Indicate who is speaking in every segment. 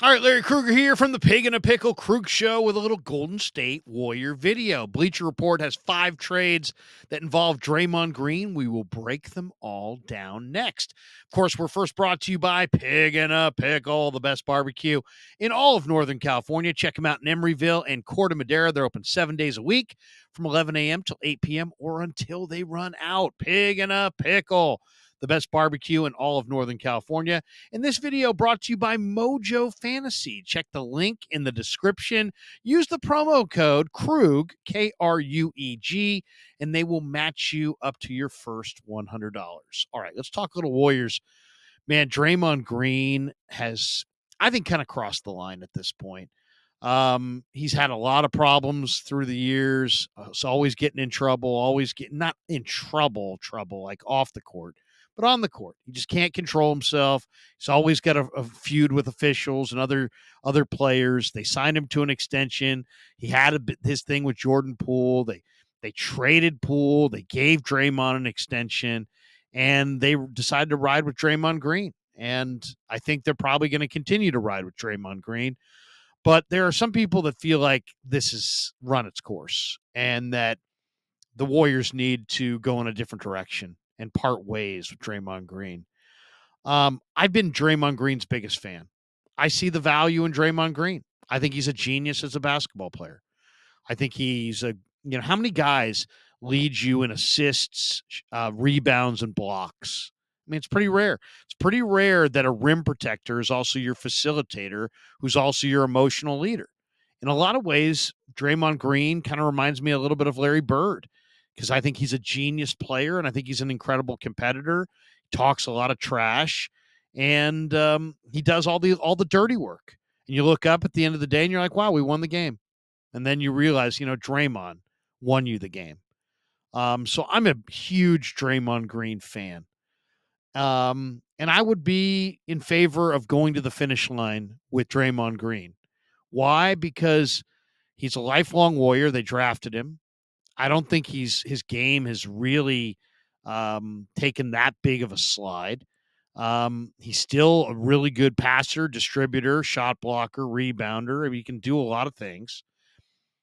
Speaker 1: All right, Larry Krueger here from the Pig in a Pickle Krug Show with a little Golden State Warrior video. Bleacher Report has 5 trades that involve Draymond Green. We will break them all down next. Of course, we're first brought to you by Pig in a Pickle, the best barbecue in all of Northern California. Check them out in Emeryville and Corte Madera. They're open 7 days a week from 11 a.m. till 8 p.m. or until they run out. Pig in a Pickle, the best barbecue in all of Northern California. And this video brought to you by Mojo Fantasy. Check the link in the description. Use the promo code KRUG, K-R-U-E-G, and they will match you up to your first $100. All right, let's talk a little Warriors. Man, Draymond Green has, I think, kind of crossed the line at this point. He's had a lot of problems through the years. He's always getting in trouble, always getting not in trouble, like off the court, but on the court. He just can't control himself. He's always got a feud with officials and other players. They signed him to an extension. He had his thing with Jordan Poole. They traded Poole. They gave Draymond an extension, and they decided to ride with Draymond Green. And I think they're probably going to continue to ride with Draymond Green. But there are some people that feel like this has run its course and that the Warriors need to go in a different direction and part ways with Draymond Green. I've been Draymond Green's biggest fan. I see the value in Draymond Green. I think he's a genius as a basketball player. I think he's how many guys lead you in assists, rebounds, and blocks? I mean, it's pretty rare. It's pretty rare that a rim protector is also your facilitator, who's also your emotional leader. In a lot of ways, Draymond Green kind of reminds me a little bit of Larry Bird because I think he's a genius player and I think he's an incredible competitor. He talks a lot of trash, and he does all the dirty work. And you look up at the end of the day and you're like, wow, we won the game. And then you realize, Draymond won you the game. So I'm a huge Draymond Green fan. And I would be in favor of going to the finish line with Draymond Green. Why? Because he's a lifelong Warrior. They drafted him. I don't think his game has really taken that big of a slide. He's still a really good passer, distributor, shot blocker, rebounder. I mean, he can do a lot of things.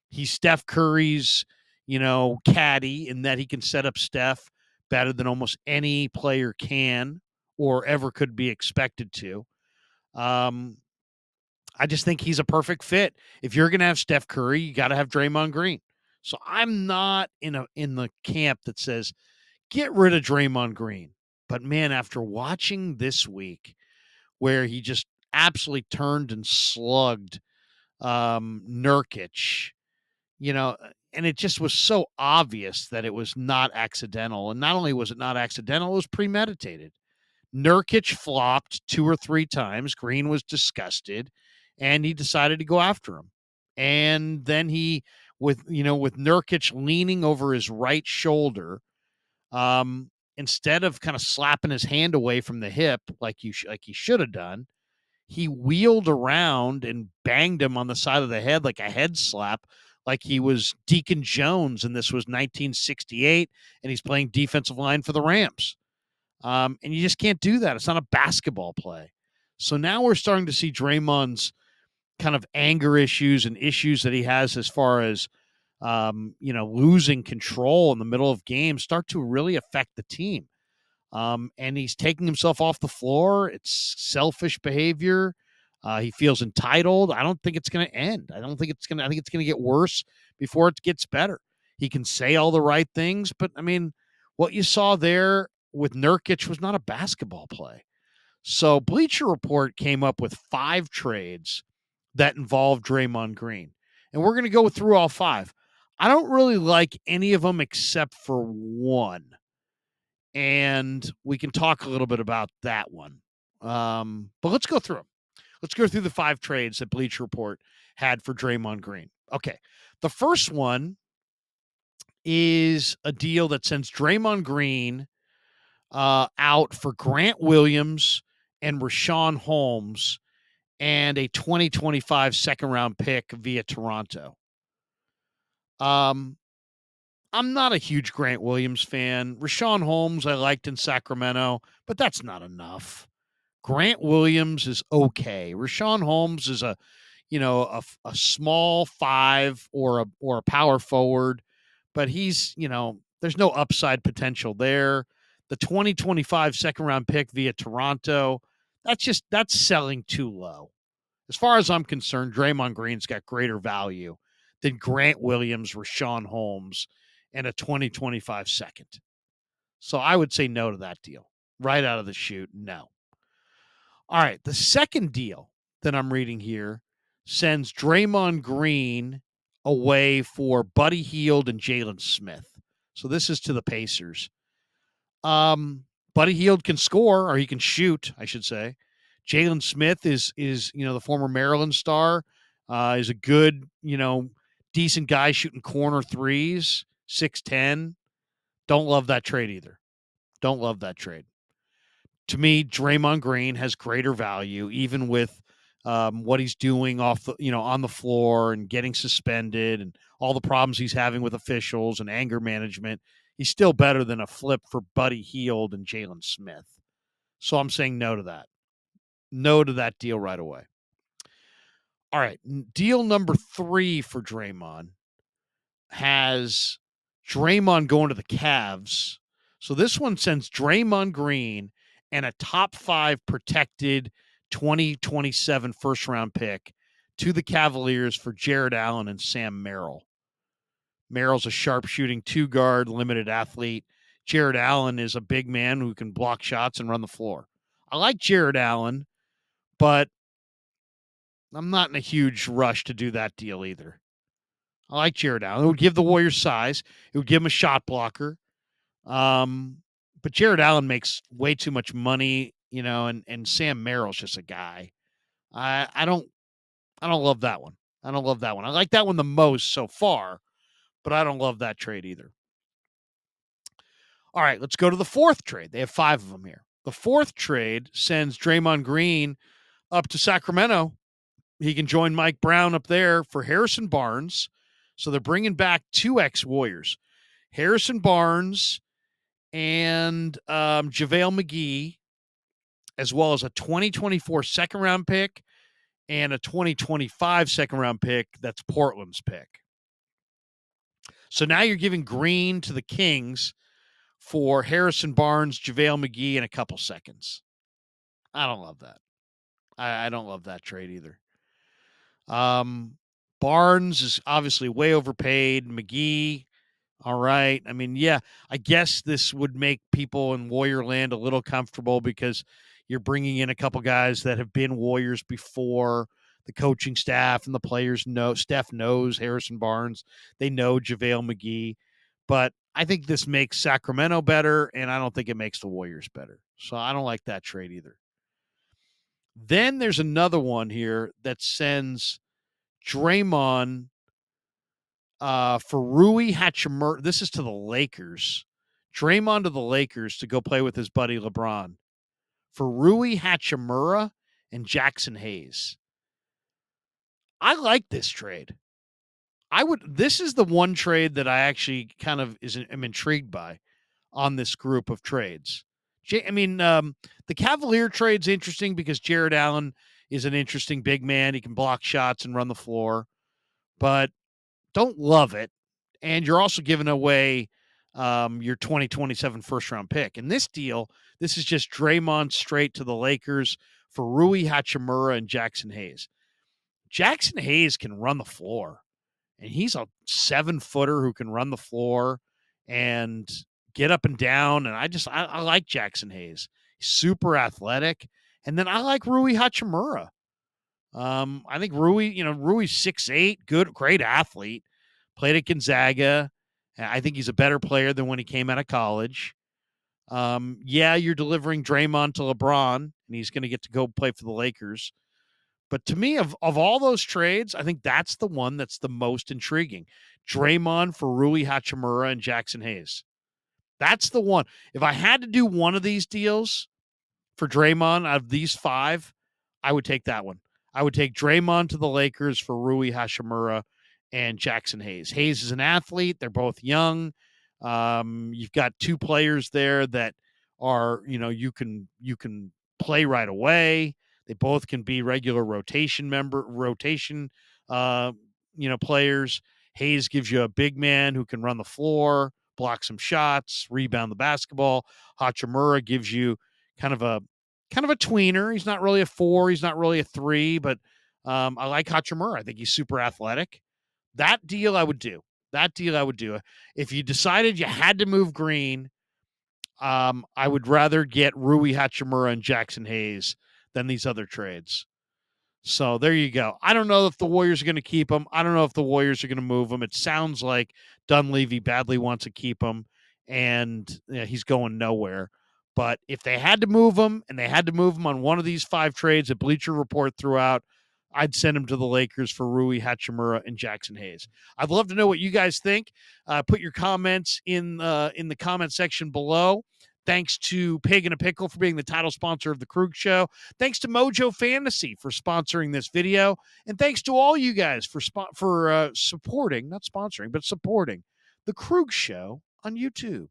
Speaker 1: He's Steph Curry's, caddy in that he can set up Steph better than almost any player can or ever could be expected to. Um, I just think he's a perfect fit. If you're going to have Steph Curry, you got to have Draymond Green. So I'm not in the camp that says get rid of Draymond Green. But man, after watching this week where he just absolutely turned and slugged Nurkic, and it just was so obvious that it was not accidental. And not only was it not accidental, it was premeditated. Nurkic flopped 2 or 3 times. Green was disgusted, and he decided to go after him. And then with Nurkic leaning over his right shoulder, instead of kind of slapping his hand away from the hip like he should have done, he wheeled around and banged him on the side of the head like a head slap, like he was Deacon Jones, and this was 1968, and he's playing defensive line for the Rams. And you just can't do that. It's not a basketball play. So now we're starting to see Draymond's kind of anger issues and issues that he has as far as, losing control in the middle of games start to really affect the team. And he's taking himself off the floor. It's selfish behavior. He feels entitled. I don't think it's going to end. I think it's going to get worse before it gets better. He can say all the right things, but I mean, what you saw there with Nurkic was not a basketball play. So Bleacher Report came up with 5 trades that involve Draymond Green. And we're going to go through all 5. I don't really like any of them except for one. And we can talk a little bit about that one. But let's go through them. Let's go through the 5 trades that Bleacher Report had for Draymond Green. Okay. The first one is a deal that sends Draymond Green out for Grant Williams and Rashawn Holmes and a 2025 second-round pick via Toronto. I'm not a huge Grant Williams fan. Rashawn Holmes I liked in Sacramento, but that's not enough. Grant Williams is okay. Rashawn Holmes is a small five or a power forward, but he's, there's no upside potential there. The 2025 second round pick via Toronto, that's selling too low. As far as I'm concerned, Draymond Green's got greater value than Grant Williams, Rashawn Holmes, and a 2025 second. So I would say no to that deal. Right out of the chute, no. All right, the second deal that I'm reading here sends Draymond Green away for Buddy Hield and Jalen Smith. So this is to the Pacers. Buddy Hield can score, or he can shoot, I should say. Jalen Smith is the former Maryland star. Is a good, decent guy shooting corner threes, 6'10". Don't love that trade either. Don't love that trade. To me, Draymond Green has greater value, even with what he's doing on the floor and getting suspended and all the problems he's having with officials and anger management. He's still better than a flip for Buddy Hield and Jalen Smith. So I'm saying no to that. No to that deal right away. All right, deal number 3 for Draymond has Draymond going to the Cavs. So this one sends Draymond Green and a top 5 protected 2027 first round pick to the Cavaliers for Jared Allen and Sam Merrill. Merrill's a sharpshooting 2-guard, limited athlete. Jared Allen is a big man who can block shots and run the floor. I like Jared Allen, but I'm not in a huge rush to do that deal either. I like Jared Allen. It would give the Warriors size. It would give him a shot blocker. But Jared Allen makes way too much money, and Sam Merrill's just a guy. I don't love that one. I don't love that one. I like that one the most so far, but I don't love that trade either. All right, let's go to the fourth trade. They have 5 of them here. The fourth trade sends Draymond Green up to Sacramento. He can join Mike Brown up there for Harrison Barnes. So they're bringing back 2 ex-Warriors, Harrison Barnes and JaVale McGee, as well as a 2024 second-round pick and a 2025 second-round pick that's Portland's pick. So now you're giving Green to the Kings for Harrison Barnes, JaVale McGee, and a couple seconds. I don't love that. I don't love that trade either. Barnes is obviously way overpaid. McGee, all right. I mean, yeah, I guess this would make people in Warrior land a little comfortable because you're bringing in a couple guys that have been Warriors before. The coaching staff and the players know. Steph knows Harrison Barnes. They know JaVale McGee. But I think this makes Sacramento better, and I don't think it makes the Warriors better. So I don't like that trade either. Then there's another one here that sends Draymond for Rui Hachimura. This is to the Lakers. Draymond to the Lakers to go play with his buddy LeBron for Rui Hachimura and Jackson Hayes. I like this trade. This is the one trade that I actually kind of am intrigued by on this group of trades. The Cavalier trade's interesting because Jared Allen is an interesting big man. He can block shots and run the floor, but don't love it. And you're also giving away your 2027 first-round pick. In this deal, this is just Draymond straight to the Lakers for Rui Hachimura and Jackson Hayes. Jackson Hayes can run the floor, and he's a 7-footer who can run the floor and get up and down. And I like Jackson Hayes. He's super athletic. And then I like Rui Hachimura. I think Rui's 6'8", great athlete. Played at Gonzaga. I think he's a better player than when he came out of college. You're delivering Draymond to LeBron, and he's going to get to go play for the Lakers. But to me, of all those trades, I think that's the one that's the most intriguing. Draymond for Rui Hachimura and Jackson Hayes. That's the one. If I had to do one of these deals for Draymond out of these 5, I would take that one. I would take Draymond to the Lakers for Rui Hachimura and Jackson Hayes. Hayes is an athlete. They're both young. You've got 2 players there that are, you can play right away. They both can be regular uh, players. Hayes gives you a big man who can run the floor, block some shots, rebound the basketball. Hachimura gives you kind of a tweener. He's not really a 4, he's not really a 3, but I like Hachimura. I think he's super athletic. That deal I would do. If you decided you had to move Green, I would rather get Rui Hachimura and Jackson Hayes than these other trades. So there you go. I don't know if the Warriors are going to keep him. I don't know if the Warriors are going to move him. It sounds like Dunleavy badly wants to keep him, and he's going nowhere. But if they had to move him, and they had to move him on one of these 5 trades that Bleacher Report threw out, I'd send him to the Lakers for Rui Hachimura and Jackson Hayes. I'd love to know what you guys think. Put your comments in the comment section below. Thanks to Pig in a Pickle for being the title sponsor of the Krug Show. Thanks to Mojo Fantasy for sponsoring this video. And thanks to all you guys for supporting, not sponsoring, but supporting the Krug Show on YouTube.